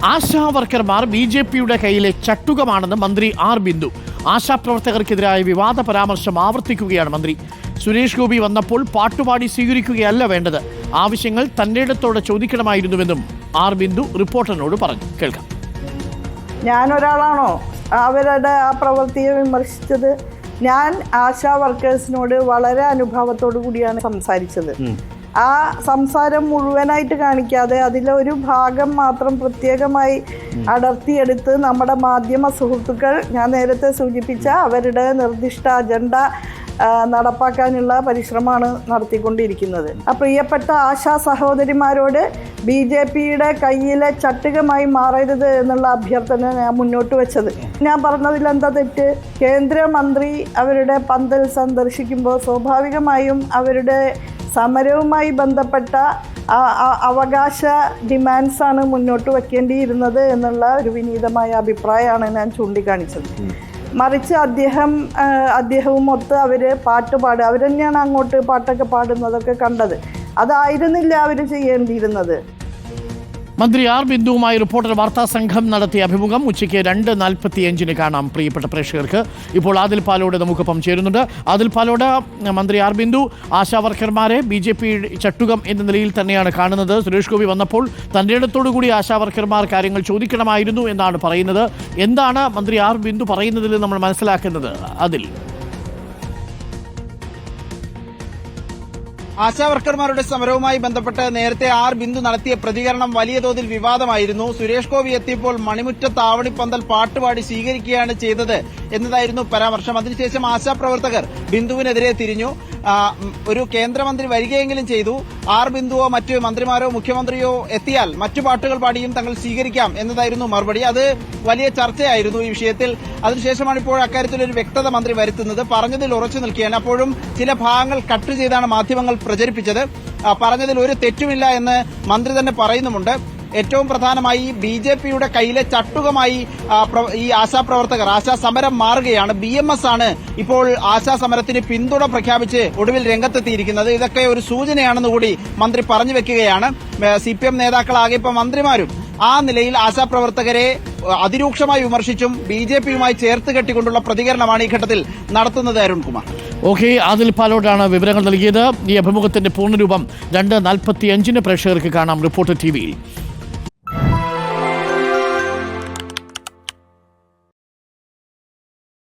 ആശാ വർക്കർമാർ BJPയുടെ കയ്യിലെ ചട്ടുകമാണെന്ന് മന്ത്രി ആർ ബിന്ദു. ആശാപ്രവർത്തകർക്കെതിരായ വിവാദ പരാമർശം ആവർത്തിക്കുകയാണ് മന്ത്രി. സുരേഷ് ഗോപി വന്നപ്പോൾ പാട്ടുപാടി സ്വീകരിക്കുകയല്ല വേണ്ടത്, ആവശ്യങ്ങൾ തന്റേടത്തോടെ ചോദിക്കണമായിരുന്നുവെന്നും ആർ ബിന്ദു റിപ്പോർട്ടറിനോട് പറഞ്ഞു. കേൾക്കാം. ഞാനൊരാളാണോ അവരുടെ ആ പ്രവൃത്തിയെ വിമർശിച്ചത്? ഞാൻ ആശാ വർക്കേഴ്സിനോട് വളരെ അനുഭാവത്തോടു കൂടിയാണ് സംസാരിച്ചത്. ആ സംസാരം മുഴുവനായിട്ട് കാണിക്കാതെ അതിലൊരു ഭാഗം മാത്രം പ്രത്യേകമായി അടർത്തിയെടുത്ത് നമ്മുടെ മാധ്യമ സുഹൃത്തുക്കൾ ഞാൻ നേരത്തെ സൂചിപ്പിച്ച അവരുടെ നിർദ്ദിഷ്ട അജണ്ട നടപ്പാക്കാനുള്ള പരിശ്രമമാണ് നടത്തിക്കൊണ്ടിരിക്കുന്നത്. ആ പ്രിയപ്പെട്ട ആശാ സഹോദരിമാരോട് BJPയുടെ കയ്യിലെ ചട്ടുകമായി മാറരുത് എന്നുള്ള അഭ്യർത്ഥന ഞാൻ മുന്നോട്ട് വെച്ചത്. ഞാൻ പറഞ്ഞതിലെന്താ തെറ്റ്? കേന്ദ്രമന്ത്രി അവരുടെ പന്തൽ സന്ദർശിക്കുമ്പോൾ സ്വാഭാവികമായും അവരുടെ സമരവുമായി ബന്ധപ്പെട്ട അവകാശ ഡിമാൻഡ്സാണ് മുന്നോട്ട് വയ്ക്കേണ്ടിയിരുന്നത് എന്നുള്ള ഒരു വിനീതമായ അഭിപ്രായമാണ് ഞാൻ ചൂണ്ടിക്കാണിച്ചത്. മറിച്ച് അദ്ദേഹവും ഒത്ത് അവർ പാട്ട് പാടുക, അവർ തന്നെയാണ് അങ്ങോട്ട് പാട്ടൊക്കെ പാടുന്നതൊക്കെ കണ്ടത്. അതായിരുന്നില്ല അവർ ചെയ്യേണ്ടിയിരുന്നത്. മന്ത്രി ആർ ബിന്ദുവുമായി റിപ്പോർട്ടർ വാർത്താ സംഘം നടത്തിയ അഭിമുഖം ഉച്ചയ്ക്ക് 2:45 കാണാം പ്രിയപ്പെട്ട പ്രേക്ഷകർക്ക്. ഇപ്പോൾ ആദിൽ പാലോട് നമുക്കൊപ്പം ചേരുന്നുണ്ട്. ആദിൽ പാലോട്, മന്ത്രി ആർ ബിന്ദു ആശാ വർക്കർമാരെ BJP ചട്ടുകം എന്ന നിലയിൽ തന്നെയാണ് കാണുന്നത്. സുരേഷ് ഗോപി വന്നപ്പോൾ തൻ്റെ ഇടത്തോടു കൂടി ആശാ വർക്കർമാർ കാര്യങ്ങൾ ചോദിക്കണമായിരുന്നു എന്നാണ് പറയുന്നത്. എന്താണ് മന്ത്രി ആർ ബിന്ദു പറയുന്നതിൽ നമ്മൾ മനസ്സിലാക്കുന്നത്? അതിൽ ആശാവർക്കർമാരുടെ സമരവുമായി ബന്ധപ്പെട്ട് നേരത്തെ ആർ ബിന്ദു നടത്തിയ പ്രതികരണം വലിയ തോതിൽ വിവാദമായിരുന്നു. സുരേഷ് ഗോപി എത്തിയപ്പോൾ മണിമുറ്റത്ത് ആവണിപ്പന്തൽ പാട്ടുപാടി സ്വീകരിക്കുകയാണ് ചെയ്തത് എന്നതായിരുന്നു പരാമർശം. അതിനുശേഷം ആശാപ്രവർത്തകർ ബിന്ദുവിനെതിരെ തിരിഞ്ഞു. ഒരു കേന്ദ്രമന്ത്രി വരികയെങ്കിലും ചെയ്തു, ആർ ബിന്ദുവോ മറ്റു മന്ത്രിമാരോ മുഖ്യമന്ത്രിയോ എത്തിയാൽ മറ്റു പാട്ടുകൾ പാടിയും തങ്ങൾ സ്വീകരിക്കാം എന്നതായിരുന്നു മറുപടി. അത് വലിയ ചർച്ചയായിരുന്നു ഈ വിഷയത്തിൽ. അതിനുശേഷമാണ് ഇപ്പോൾ അക്കാര്യത്തിൽ ഒരു വ്യക്തത മന്ത്രി വരുത്തുന്നത്. പറഞ്ഞതിൽ ഉറച്ചു നിൽക്കുകയാണ്. അപ്പോഴും ചില ഭാഗങ്ങൾ കട്ട് ചെയ്താണ് മാധ്യമങ്ങൾ പ്രചരിപ്പിച്ചത്. പറഞ്ഞതിൽ ഒരു തെറ്റുമില്ല എന്ന് മന്ത്രി തന്നെ പറയുന്നുമുണ്ട്. ഏറ്റവും പ്രധാനമായി BJPയുടെ കയ്യിലെ ചട്ടുകമായി ഈ ആശാപ്രവർത്തകർ, ആശാ സമരം മാറുകയാണ്. BMS ആണ് ഇപ്പോൾ ആശാ സമരത്തിന് പിന്തുണ പ്രഖ്യാപിച്ച് ഒടുവിൽ രംഗത്തെത്തിയിരിക്കുന്നത്. ഇതൊക്കെ ഒരു സൂചനയാണെന്ന് കൂടി മന്ത്രി പറഞ്ഞു വെക്കുകയാണ്. CPM നേതാക്കളാകെ ഇപ്പം മന്ത്രിമാരും ആ നിലയിൽ ആശാപ്രവർത്തകരെ അതിരൂക്ഷമായി വിമർശിച്ചും BJPയുമായി ചേർത്ത് കെട്ടിക്കൊണ്ടുള്ള പ്രതികരണമാണ് ഈ ഘട്ടത്തിൽ നടത്തുന്നത്. അരുൺകുമാർ. ഓക്കെ, ആദിൽ പാലോടാണ് വിവരങ്ങൾ നൽകിയത്. ഈ അഭിമുഖത്തിന്റെ പൂർണ്ണരൂപം 2:45 പ്രേക്ഷകർക്ക് കാണാം റിപ്പോർട്ടർ TV യിൽ.